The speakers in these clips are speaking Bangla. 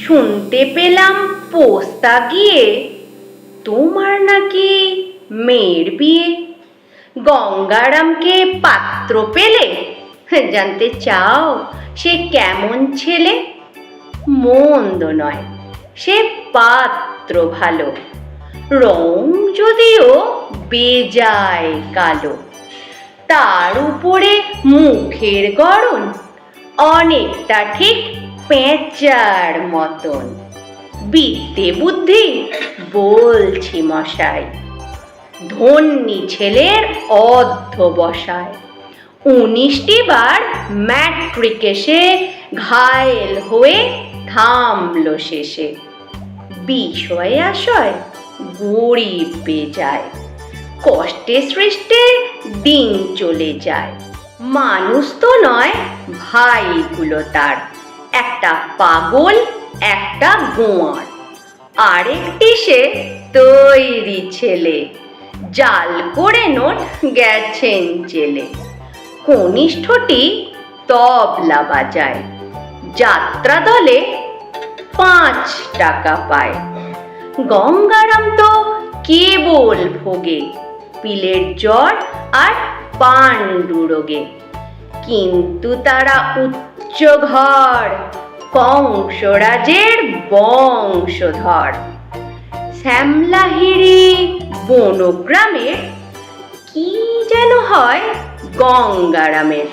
শুনতে পেলাম পোস্তা গিয়ে তোমার নাকি মেয়ের বিয়ে। গঙ্গারামকে পাত্র পেলে? জানতে চাও সে কেমন ছেলে? মন্দ নয়, সে পাত্র ভালো, রং যদিও বেজায় কালো। তার উপরে মুখের গড়ন অনেকটা ঠিক পেঁচার মতন। বিদ্যে বুদ্ধি বলছি মশাই, ধন্যী ছেলের অধ্যবসায়। 19টি বার ম্যাট্রিকে সে ঘায়েল হয়ে থামলো শেষে। বিষয় আশয় গরিব বেজায়, কষ্টে সৃষ্টে দিন চলে যায়। মানুষ তো নয় ভাইগুলো তার, একটা পাগল একটা গোয়ার, আরেকটি সে তৈরি ছেলে, জাল করে নোট গেছেন জেলে। কনিষ্ঠটি তবলা বাজায়, যাত্রা দলে 5 টাকা পায়। গঙ্গারাম তো কেবল ভোগে পিলের জ্বর আর পাণ্ডু রোগে। কিন্তু তারা উচ্চ ঘর, কংসরাজের বংশধর। শ্যামলাহিড়ি বনগ্রামের কি যেন হয় গঙ্গারামের।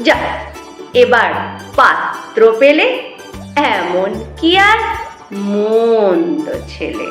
যা, এবার পাত্র পেলে, এমন কি আর মন্দ ছেলে।